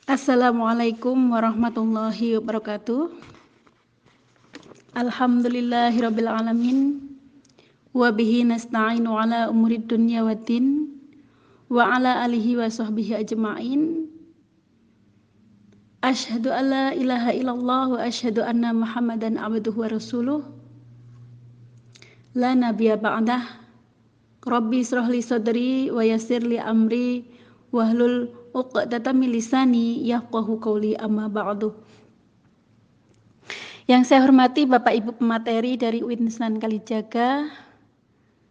Assalamualaikum warahmatullahi wabarakatuh. Alhamdulillahirabbil alamin. Wa bihi nasta'inu ala umurid dunya waddin. Wa ala alihi wa sahbihi ajma'in. Asyhadu an la ilaha illallah wa asyhadu anna Muhammadan abduhu wa rasuluh. La nabiyya ba'dah. Rabbi israh li sadri wa yassir li amri wahlul 'uqdatam min lisani yafqahu qawli, amma ba'du. Yang saya hormati Bapak Ibu pemateri dari UIN Sunan Kalijaga,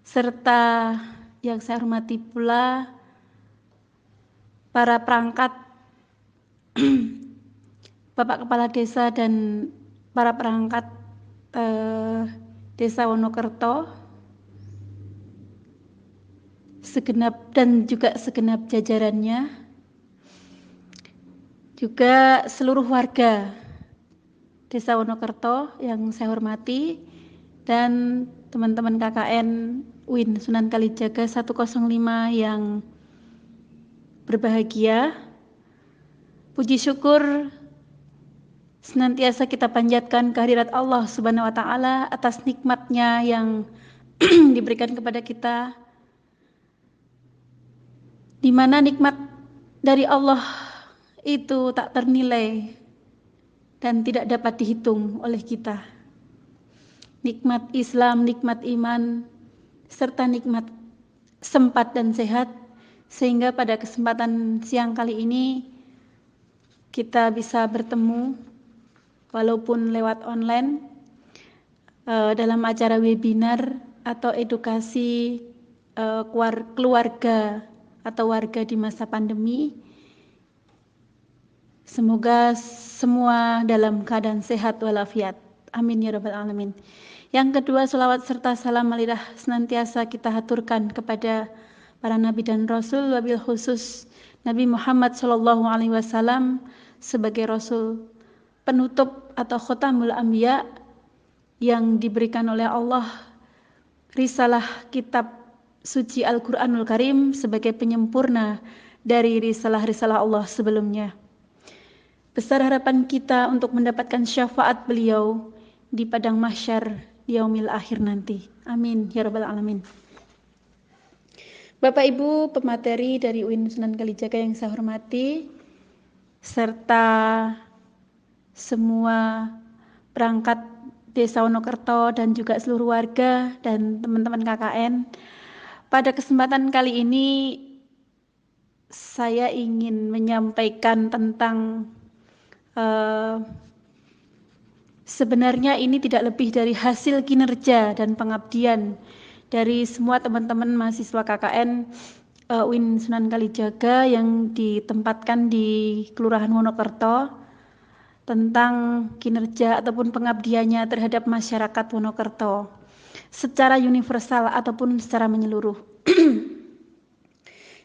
serta yang saya hormati pula para perangkat Bapak Kepala Desa dan para perangkat Desa Wonokerto, segenap jajarannya, juga seluruh warga Desa Wonokerto yang saya hormati, dan teman-teman KKN UIN Sunan Kalijaga 105 yang berbahagia. Puji syukur senantiasa kita panjatkan kehadirat Allah Subhanahu wa Ta'ala atas nikmatnya yang diberikan kepada kita, di mana nikmat dari Allah itu tak ternilai dan tidak dapat dihitung oleh kita. Nikmat Islam, nikmat iman, serta nikmat sempat dan sehat, sehingga pada kesempatan siang kali ini kita bisa bertemu walaupun lewat online dalam acara webinar atau edukasi keluarga atau warga di masa pandemi. Semoga semua dalam keadaan sehat walafiat. Amin ya rabbal alamin. Yang kedua, salawat serta salam malidah senantiasa kita haturkan kepada para nabi dan rasul, wabil khusus Nabi Muhammad SAW sebagai rasul penutup atau khotamul anbiya yang diberikan oleh Allah risalah kitab suci Al-Quranul Karim sebagai penyempurna dari risalah-risalah Allah sebelumnya. Besar harapan kita untuk mendapatkan syafaat beliau di padang mahsyar di yaumil akhir nanti. Amin ya rabbal alamin. Bapak Ibu pemateri dari UIN Sunan Kalijaga yang saya hormati, serta semua perangkat Desa Wonokerto dan juga seluruh warga dan teman-teman KKN, pada kesempatan kali ini saya ingin menyampaikan tentang sebenarnya ini tidak lebih dari hasil kinerja dan pengabdian dari semua teman-teman mahasiswa KKN UIN Sunan Kalijaga yang ditempatkan di Kelurahan Wonokerto, tentang kinerja ataupun pengabdiannya terhadap masyarakat Wonokerto secara universal ataupun secara menyeluruh.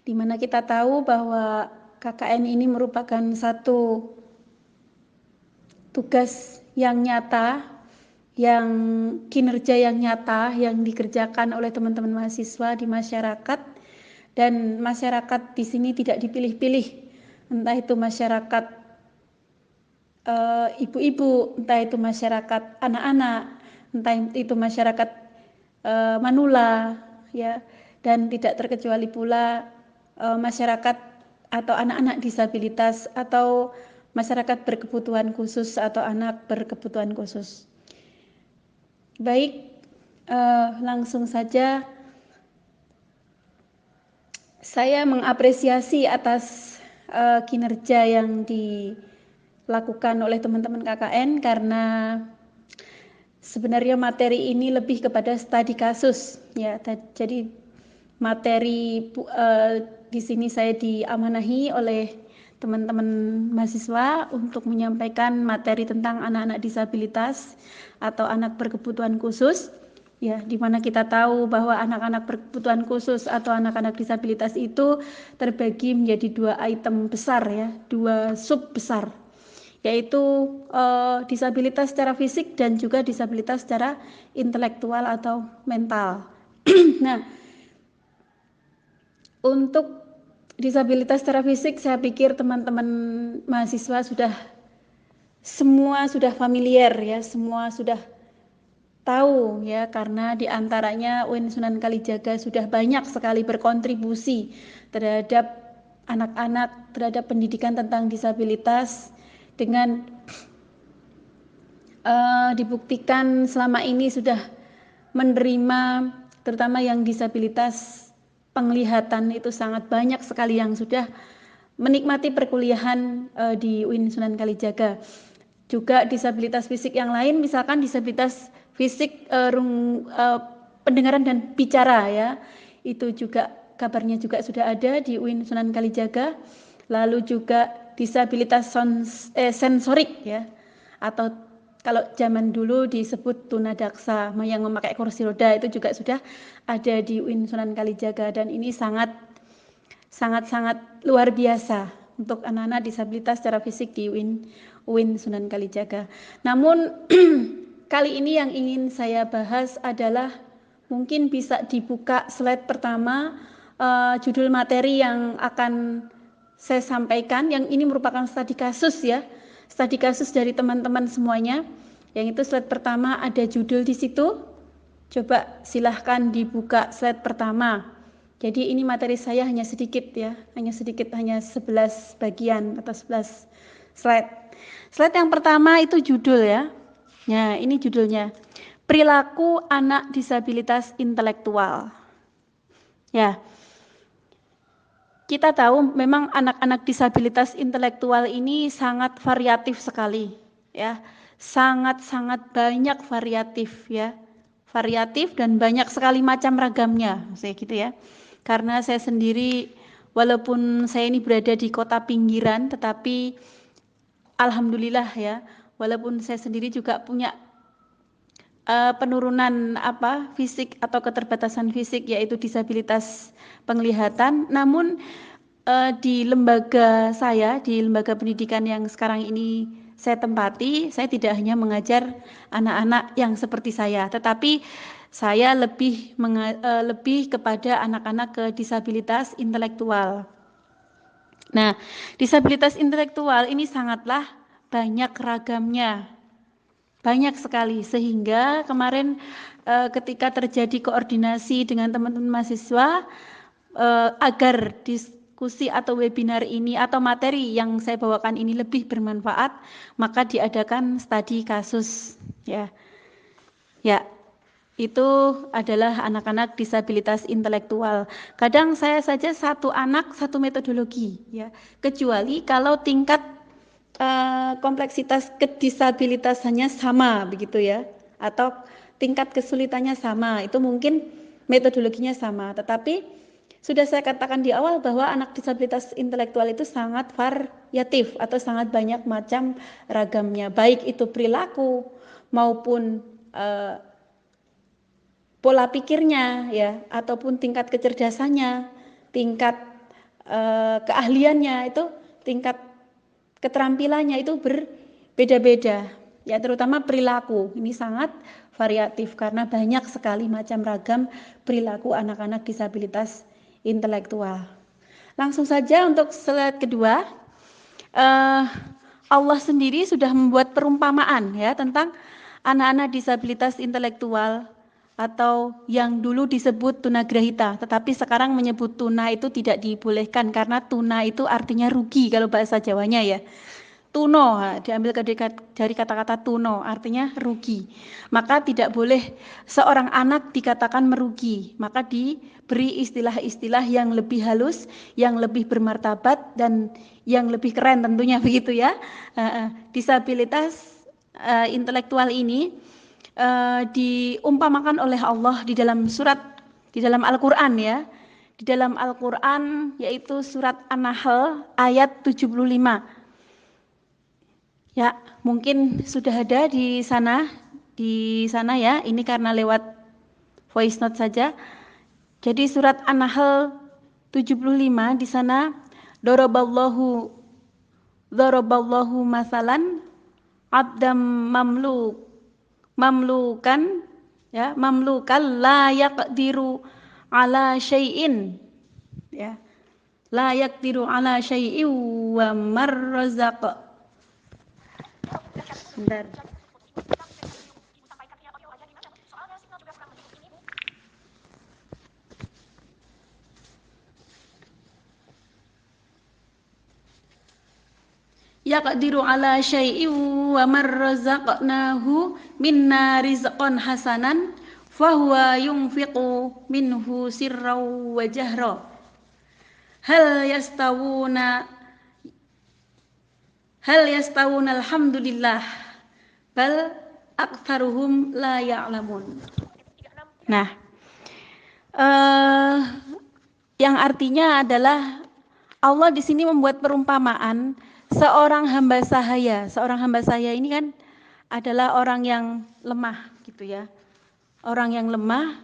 Di mana kita tahu bahwa KKN ini merupakan satu tugas yang nyata, yang kinerja yang nyata yang dikerjakan oleh teman-teman mahasiswa di masyarakat, dan masyarakat di sini tidak dipilih-pilih, entah itu masyarakat ibu-ibu, entah itu masyarakat anak-anak, entah itu masyarakat manula, ya, dan tidak terkecuali pula masyarakat atau anak-anak disabilitas atau masyarakat berkebutuhan khusus atau anak berkebutuhan khusus. Baik, langsung saja saya mengapresiasi atas kinerja yang dilakukan oleh teman-teman KKN, karena sebenarnya materi ini lebih kepada studi kasus, ya. Jadi materi di sini saya diamanahi oleh teman-teman mahasiswa untuk menyampaikan materi tentang anak-anak disabilitas atau anak berkebutuhan khusus, ya, di mana kita tahu bahwa anak-anak berkebutuhan khusus atau anak-anak disabilitas itu terbagi menjadi dua item besar, ya, dua sub besar, yaitu disabilitas secara fisik dan juga disabilitas secara intelektual atau mental. Nah, untuk Disabilitas secara fisik, saya pikir teman-teman mahasiswa semua sudah familiar ya, semua sudah tahu ya, karena diantaranya UIN Sunan Kalijaga sudah banyak sekali berkontribusi terhadap anak-anak, terhadap pendidikan tentang disabilitas dengan dibuktikan selama ini sudah menerima, terutama yang disabilitas penglihatan itu sangat banyak sekali yang sudah menikmati perkuliahan di UIN Sunan Kalijaga. Juga disabilitas fisik yang lain, misalkan disabilitas fisik pendengaran dan bicara ya, itu juga kabarnya juga sudah ada di UIN Sunan Kalijaga. Lalu juga disabilitas sensorik ya, atau kalau zaman dulu disebut tunadaksa yang memakai kursi roda, itu juga sudah ada di UIN Sunan Kalijaga, dan ini sangat luar biasa untuk anak-anak disabilitas secara fisik di UIN Sunan Kalijaga. Namun kali ini yang ingin saya bahas adalah, mungkin bisa dibuka slide pertama, judul materi yang akan saya sampaikan, yang ini merupakan studi kasus ya, studi kasus dari teman-teman semuanya. Yang itu slide pertama ada judul di situ. Coba silahkan dibuka slide pertama. Jadi ini materi saya hanya sedikit ya, hanya 11 bagian atau 11 slide. Slide yang pertama itu judul ya. Nah, ini judulnya. Perilaku anak disabilitas intelektual. Ya. Kita tahu memang anak-anak disabilitas intelektual ini sangat variatif sekali ya. Sangat-sangat banyak variatif ya. Variatif dan banyak sekali macam ragamnya, saya gitu ya. Karena saya sendiri, walaupun saya ini berada di kota pinggiran, tetapi alhamdulillah ya, walaupun saya sendiri juga punya penurunan fisik atau keterbatasan fisik, yaitu disabilitas penglihatan, namun di lembaga saya, di lembaga pendidikan yang sekarang ini saya tempati, saya tidak hanya mengajar anak-anak yang seperti saya, tetapi saya lebih kepada anak-anak disabilitas intelektual. Nah, disabilitas intelektual ini sangatlah banyak ragamnya, banyak sekali, sehingga kemarin ketika terjadi koordinasi dengan teman-teman mahasiswa agar diskusi atau webinar ini atau materi yang saya bawakan ini lebih bermanfaat, maka diadakan studi kasus ya. Ya, itu adalah anak-anak disabilitas intelektual. Kadang saya saja satu anak satu metodologi ya, kecuali kalau tingkat kompleksitas kedisabilitasannya sama begitu ya, atau tingkat kesulitannya sama, itu mungkin metodologinya sama. Tetapi sudah saya katakan di awal bahwa anak disabilitas intelektual itu sangat variatif atau sangat banyak macam ragamnya, baik itu perilaku maupun pola pikirnya ya, ataupun tingkat kecerdasannya, tingkat keahliannya, itu tingkat keterampilannya itu berbeda-beda ya, terutama perilaku ini sangat variatif karena banyak sekali macam ragam perilaku anak-anak disabilitas intelektual. Langsung saja untuk slide kedua. Allah sendiri sudah membuat perumpamaan ya tentang anak-anak disabilitas intelektual, atau yang dulu disebut tunagrahita, tetapi sekarang menyebut tuna itu tidak dibolehkan karena tuna itu artinya rugi kalau bahasa Jawanya ya. Tuno diambil dari kata-kata tuno, artinya rugi. Maka tidak boleh seorang anak dikatakan merugi, maka diberi istilah-istilah yang lebih halus, yang lebih bermartabat, dan yang lebih keren tentunya begitu ya. Disabilitas intelektual ini diumpamakan oleh Allah di dalam Al-Quran ya. Di dalam Al-Quran, yaitu surat An-Nahl ayat 75. Ya, mungkin sudah ada di sana ya. Ini karena lewat voice note saja. Jadi surat An-Nahl 75 di sana, daraballahu masalan abdam mamlukan ya, mamlukan la yaqdiru ala syai'in ya. La yaqdiru ala syai'in wa marrazaq. Bentar. Yaqdiru ala syai'in wa marrazaqnahu minna rizqan hasanan fahuwa yunfiqu minhu sirran wa jahra. Hal yastawuna alhamdulillah bal aktsaruhum la ya'lamun. Nah, yang artinya adalah Allah di sini membuat perumpamaan seorang hamba sahaya. Seorang hamba sahaya ini kan adalah orang yang lemah gitu ya. Orang yang lemah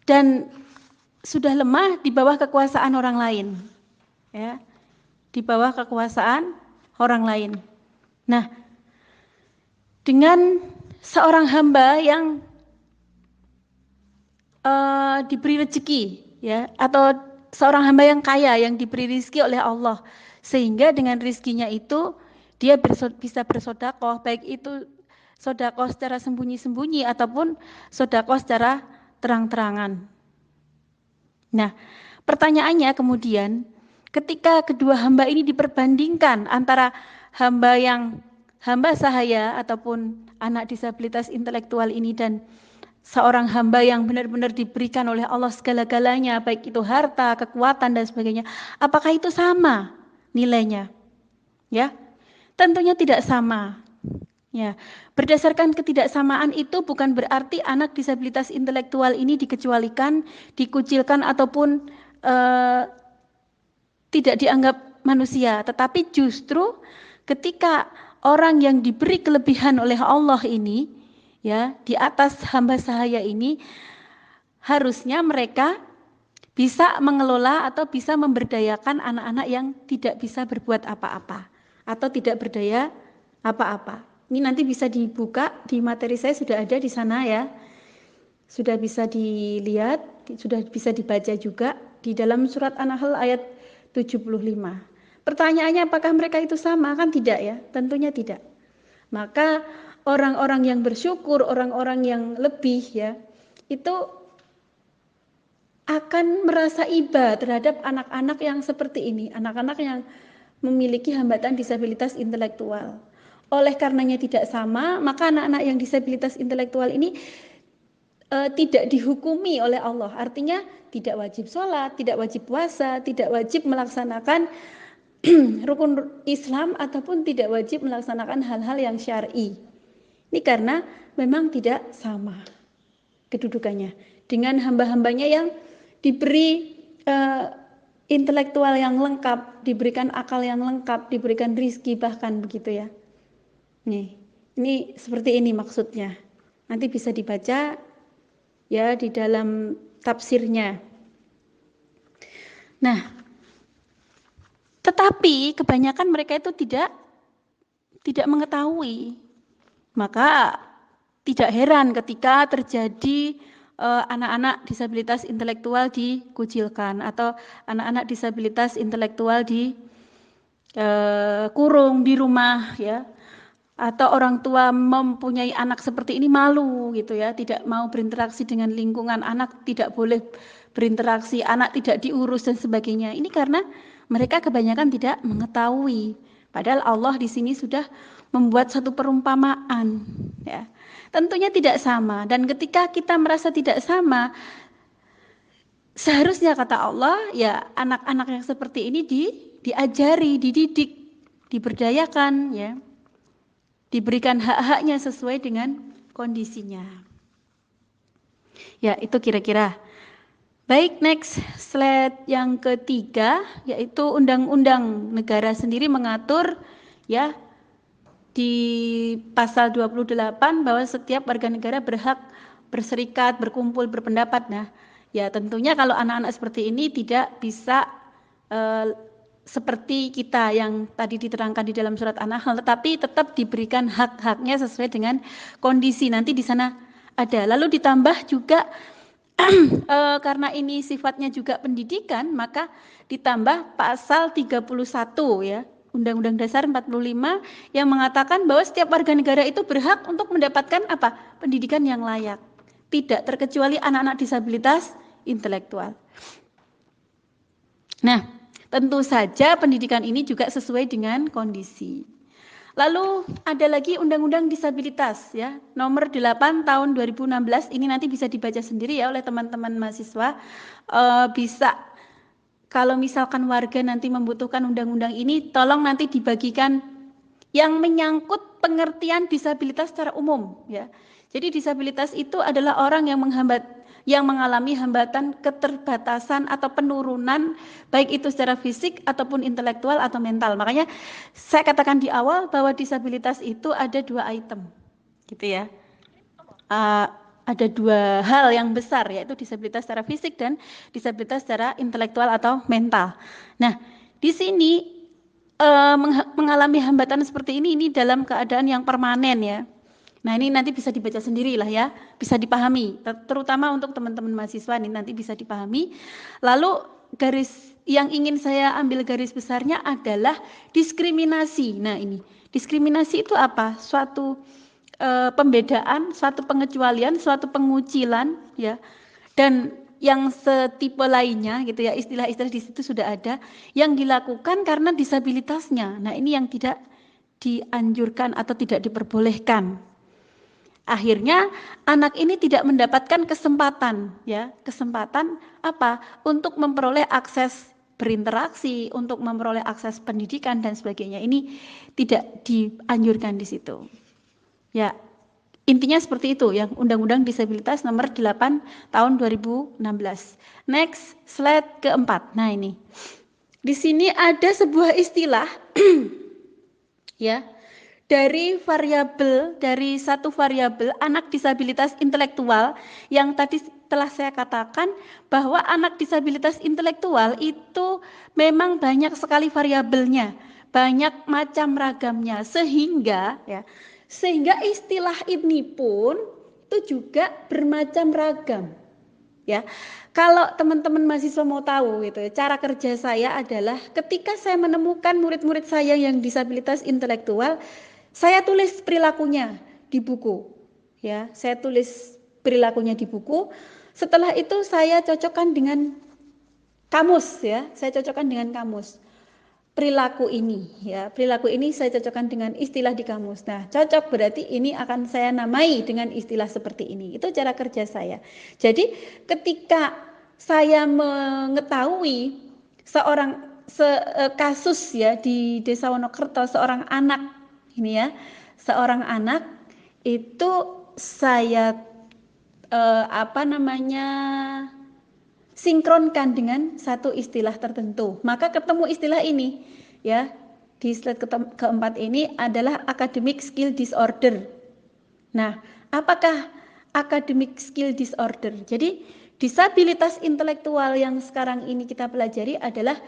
dan sudah lemah di bawah kekuasaan orang lain. Ya. Di bawah kekuasaan orang lain. Nah, dengan seorang hamba yang diberi rezeki ya, atau seorang hamba yang kaya yang diberi rezeki oleh Allah, sehingga dengan rezekinya itu dia bisa bersedekah, baik itu sedekah secara sembunyi-sembunyi ataupun sedekah secara terang-terangan. Nah, pertanyaannya kemudian ketika kedua hamba ini diperbandingkan antara hamba sahaya ataupun anak disabilitas intelektual ini dan seorang hamba yang benar-benar diberikan oleh Allah segala-galanya, baik itu harta, kekuatan dan sebagainya, apakah itu sama nilainya? Ya, tentunya tidak sama. Ya, berdasarkan ketidaksamaan itu bukan berarti anak disabilitas intelektual ini dikecualikan, dikucilkan ataupun tidak dianggap manusia, tetapi justru ketika orang yang diberi kelebihan oleh Allah ini, ya, di atas hamba sahaya ini, harusnya mereka bisa mengelola atau bisa memberdayakan anak-anak yang tidak bisa berbuat apa-apa atau tidak berdaya apa-apa. Ini nanti bisa dibuka di materi saya, sudah ada di sana ya. Sudah bisa dilihat, sudah bisa dibaca juga di dalam surat An-Nahl ayat 75. Pertanyaannya apakah mereka itu sama? Kan tidak ya, tentunya tidak. Maka orang-orang yang bersyukur, orang-orang yang lebih ya, itu akan merasa iba terhadap anak-anak yang seperti ini, anak-anak yang memiliki hambatan disabilitas intelektual. Oleh karenanya tidak sama, maka anak-anak yang disabilitas intelektual ini tidak dihukumi oleh Allah. Artinya tidak wajib sholat, tidak wajib puasa, tidak wajib melaksanakan rukun Islam ataupun tidak wajib melaksanakan hal-hal yang syar'i. Ini karena memang tidak sama kedudukannya dengan hamba-hambanya yang diberi intelektual yang lengkap, diberikan akal yang lengkap, diberikan rizki bahkan begitu ya. Nih, ini seperti ini maksudnya. Nanti bisa dibaca ya di dalam tafsirnya. Nah, tetapi kebanyakan mereka itu tidak mengetahui. Maka tidak heran ketika terjadi anak-anak disabilitas intelektual dikucilkan atau anak-anak disabilitas intelektual dikurung di rumah ya. Atau orang tua mempunyai anak seperti ini malu gitu ya, tidak mau berinteraksi dengan lingkungan, anak tidak boleh berinteraksi, anak tidak diurus dan sebagainya. Ini karena mereka kebanyakan tidak mengetahui. Padahal Allah di sini sudah membuat satu perumpamaan ya. Tentunya tidak sama, dan ketika kita merasa tidak sama, seharusnya kata Allah ya anak-anak yang seperti ini diajari, dididik, diberdayakan ya. Diberikan hak-haknya sesuai dengan kondisinya. Ya, itu kira-kira. Baik, next slide yang ketiga, yaitu undang-undang negara sendiri mengatur ya di pasal 28 bahwa setiap warga negara berhak berserikat, berkumpul, berpendapat. Nah, ya tentunya kalau anak-anak seperti ini tidak bisa seperti kita yang tadi diterangkan di dalam surat An-Nahl, tetapi tetap diberikan hak-haknya sesuai dengan kondisi. Nanti di sana ada. Lalu ditambah juga karena ini sifatnya juga pendidikan, maka ditambah pasal 31 ya, Undang-Undang Dasar 45 yang mengatakan bahwa setiap warga negara itu berhak untuk mendapatkan apa? Pendidikan yang layak. Tidak terkecuali anak-anak disabilitas intelektual. Nah, tentu saja pendidikan ini juga sesuai dengan kondisi. Lalu ada lagi Undang-Undang Disabilitas ya, nomor 8 tahun 2016, ini nanti bisa dibaca sendiri ya oleh teman-teman mahasiswa. Bisa kalau misalkan warga nanti membutuhkan undang-undang ini, tolong nanti dibagikan yang menyangkut pengertian disabilitas secara umum ya. Jadi disabilitas itu adalah orang yang mengalami hambatan, keterbatasan atau penurunan baik itu secara fisik ataupun intelektual atau mental. Makanya saya katakan di awal bahwa disabilitas itu ada 2 item gitu ya. Ada 2 hal yang besar, yaitu disabilitas secara fisik dan disabilitas secara intelektual atau mental. Nah, di sini mengalami hambatan seperti ini dalam keadaan yang permanen ya. Nah, ini nanti bisa dibaca sendiri lah ya, bisa dipahami, terutama untuk teman-teman mahasiswa ini nanti bisa dipahami. Lalu garis yang ingin saya ambil garis besarnya adalah diskriminasi. Nah, ini diskriminasi itu apa? Suatu pembedaan, suatu pengecualian, suatu pengucilan ya. Dan yang setipe lainnya gitu ya, istilah-istilah di situ sudah ada yang dilakukan karena disabilitasnya. Nah, ini yang tidak dianjurkan atau tidak diperbolehkan. Akhirnya anak ini tidak mendapatkan kesempatan ya, kesempatan apa? Untuk memperoleh akses berinteraksi, untuk memperoleh akses pendidikan dan sebagainya. Ini tidak dianjurkan di situ. Ya, intinya seperti itu yang Undang-Undang Disabilitas nomor 8 tahun 2016. Next, slide keempat. Nah, ini. Di sini ada sebuah istilah ya. Dari satu variabel anak disabilitas intelektual yang tadi telah saya katakan bahwa anak disabilitas intelektual itu memang banyak sekali variabelnya, banyak macam ragamnya, sehingga istilah ini pun itu juga bermacam ragam. Ya, kalau teman-teman mahasiswa mau tahu gitu, cara kerja saya adalah ketika saya menemukan murid-murid saya yang disabilitas intelektual, saya tulis perilakunya di buku. Ya, saya tulis perilakunya di buku. Setelah itu saya cocokkan dengan kamus ya, saya cocokkan dengan kamus. Perilaku ini saya cocokkan dengan istilah di kamus. Nah, cocok berarti ini akan saya namai dengan istilah seperti ini. Itu cara kerja saya. Jadi ketika saya mengetahui kasus ya di Desa Wonokerto, seorang anak itu saya sinkronkan dengan satu istilah tertentu. Maka ketemu istilah ini ya. Di slide keempat ini adalah academic skill disorder. Nah, apakah academic skill disorder? Jadi, disabilitas intelektual yang sekarang ini kita pelajari adalah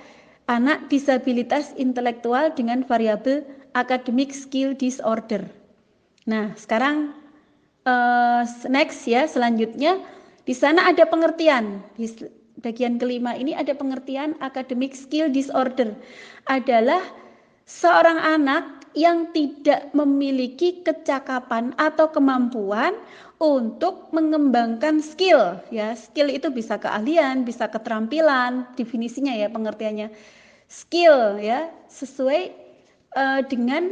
anak disabilitas intelektual dengan variabel academic skill disorder. Nah, sekarang next ya, selanjutnya di sana ada pengertian. Di bagian kelima ini ada pengertian academic skill disorder adalah seorang anak yang tidak memiliki kecakapan atau kemampuan untuk mengembangkan skill ya. Skill itu bisa keahlian, bisa keterampilan, definisinya ya, pengertiannya. Skill ya, sesuai dengan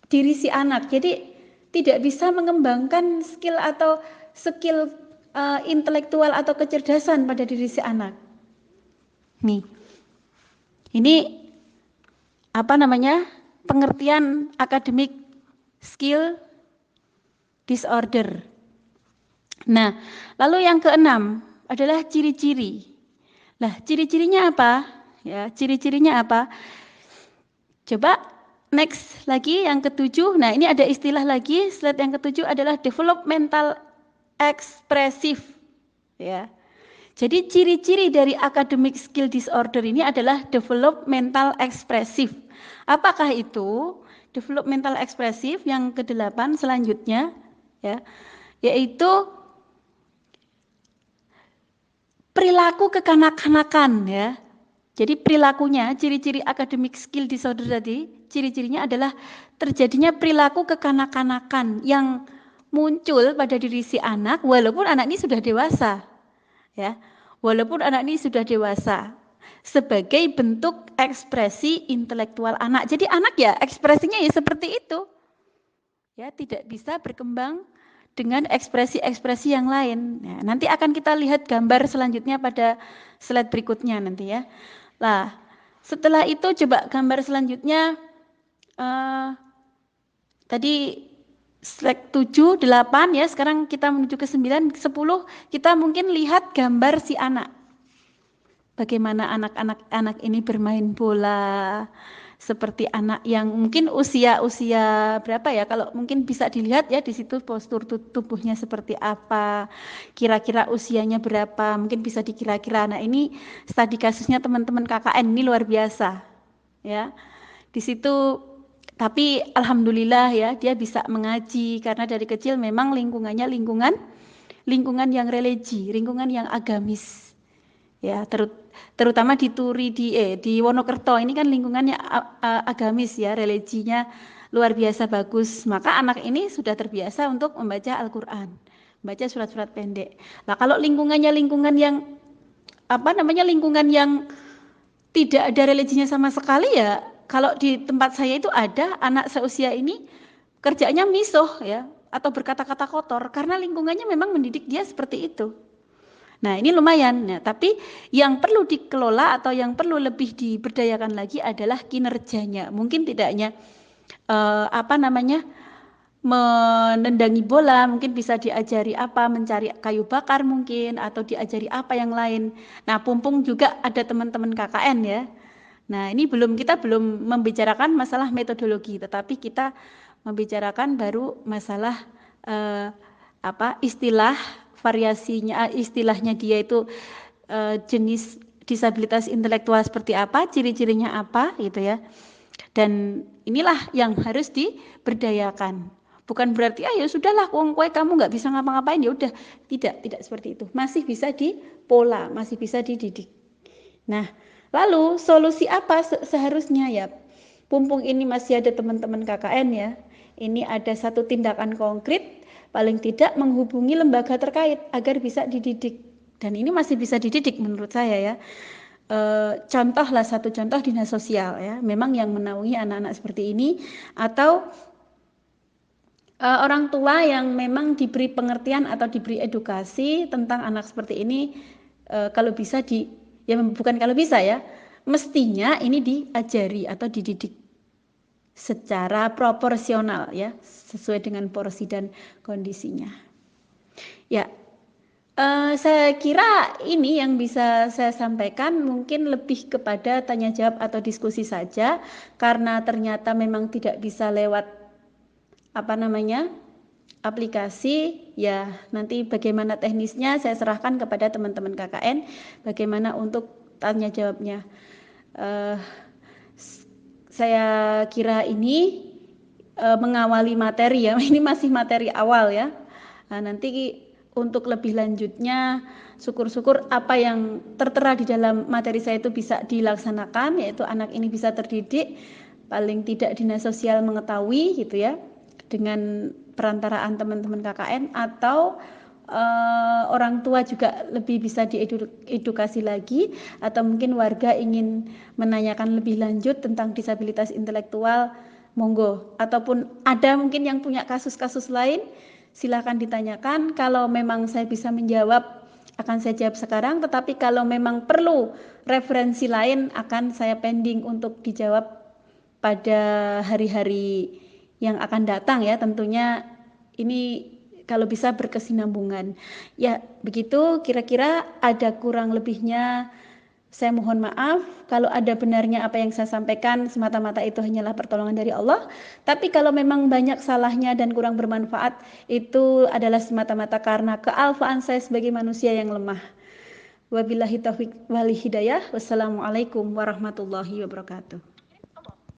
diri si anak. Jadi tidak bisa mengembangkan skill intelektual atau kecerdasan pada diri si anak. Nih. Ini pengertian academic skill disorder. Nah, lalu yang keenam adalah ciri-ciri. Lah, ciri-cirinya apa? Ya, ciri-cirinya apa? Coba next lagi yang ketujuh. Nah, ini ada istilah lagi. Slide yang ketujuh adalah developmental expressive. Ya. Jadi ciri-ciri dari academic skill disorder ini adalah developmental expressive. Apakah itu? Developmental expressive yang ke-8 selanjutnya ya, yaitu perilaku kekanak-kanakan ya. Jadi perilakunya, ciri-ciri academic skill disorder tadi, ciri-cirinya adalah terjadinya perilaku kekanak-kanakan yang muncul pada diri si anak walaupun anak ini sudah dewasa. Ya. Walaupun anak ini sudah dewasa sebagai bentuk ekspresi intelektual anak. Jadi anak ya ekspresinya ya seperti itu. Ya, tidak bisa berkembang dengan ekspresi-ekspresi yang lain. Ya, nanti akan kita lihat gambar selanjutnya pada slide berikutnya nanti ya. Nah, setelah itu coba gambar selanjutnya tadi slide 7, 8 ya, sekarang kita menuju ke 9, 10, kita mungkin lihat gambar si anak. Bagaimana anak-anak ini bermain bola, seperti anak yang mungkin usia berapa ya, kalau mungkin bisa dilihat ya di situ postur tubuhnya seperti apa, kira-kira usianya berapa, mungkin bisa dikira-kira. Nah ini studi kasusnya teman-teman KKN ini luar biasa ya di situ. Tapi alhamdulillah ya dia bisa mengaji karena dari kecil memang lingkungannya lingkungan yang religi, lingkungan yang agamis ya, terutama di Turi di Wonokerto ini kan lingkungannya agamis ya, religinya luar biasa bagus. Maka anak ini sudah terbiasa untuk membaca Al-Qur'an, membaca surat-surat pendek. Nah, kalau lingkungannya lingkungan yang lingkungan yang tidak ada religinya sama sekali ya, kalau di tempat saya itu ada anak seusia ini kerjanya misuh ya atau berkata-kata kotor karena lingkungannya memang mendidik dia seperti itu. Nah ini lumayan ya, tapi yang perlu dikelola atau yang perlu lebih diberdayakan lagi adalah kinerjanya. Mungkin tidaknya menendangi bola, mungkin bisa diajari mencari kayu bakar mungkin, atau diajari apa yang lain. Nah pumpung juga ada teman-teman KKN ya. Nah ini kita belum membicarakan masalah metodologi, tetapi kita membicarakan baru masalah istilah variasinya, istilahnya dia itu jenis disabilitas intelektual seperti apa, ciri-cirinya apa gitu ya. Dan inilah yang harus diberdayakan. Bukan berarti ya sudahlah kamu nggak bisa ngapa-ngapain ya udah, tidak seperti itu. Masih bisa dipola, masih bisa dididik. Nah, lalu solusi apa seharusnya ya? Pumpung ini masih ada teman-teman KKN ya. Ini ada satu tindakan konkret, paling tidak menghubungi lembaga terkait agar bisa dididik. Dan ini masih bisa dididik menurut saya ya. Satu contoh dinas sosial ya, memang yang menaungi anak-anak seperti ini, atau orang tua yang memang diberi pengertian atau diberi edukasi tentang anak seperti ini, kalau bisa bukan kalau bisa ya, mestinya ini diajari atau dididik secara proporsional ya, sesuai dengan porsi dan kondisinya. Ya, saya kira ini yang bisa saya sampaikan, mungkin lebih kepada tanya jawab atau diskusi saja, karena ternyata memang tidak bisa lewat aplikasi ya. Nanti bagaimana teknisnya saya serahkan kepada teman-teman KKN, bagaimana untuk tanya jawabnya. Saya kira ini mengawali materi ya, ini masih materi awal ya. Nah, nanti untuk lebih lanjutnya syukur-syukur apa yang tertera di dalam materi saya itu bisa dilaksanakan, yaitu anak ini bisa terdidik, paling tidak dinas sosial mengetahui gitu ya, dengan perantaraan teman-teman KKN, atau orang tua juga lebih bisa diedukasi lagi, atau mungkin warga ingin menanyakan lebih lanjut tentang disabilitas intelektual, monggo. Ataupun ada mungkin yang punya kasus-kasus lain, silakan ditanyakan. Kalau memang saya bisa menjawab, akan saya jawab sekarang, tetapi kalau memang perlu referensi lain, akan saya pending untuk dijawab pada hari-hari yang akan datang ya, tentunya ini kalau bisa berkesinambungan. Ya, begitu kira-kira, ada kurang lebihnya saya mohon maaf. Kalau ada benarnya apa yang saya sampaikan, semata-mata itu hanyalah pertolongan dari Allah. Tapi kalau memang banyak salahnya dan kurang bermanfaat, itu adalah semata-mata karena kealfaan saya sebagai manusia yang lemah. Wabillahi taufiq wal hidayah. Wassalamualaikum warahmatullahi wabarakatuh.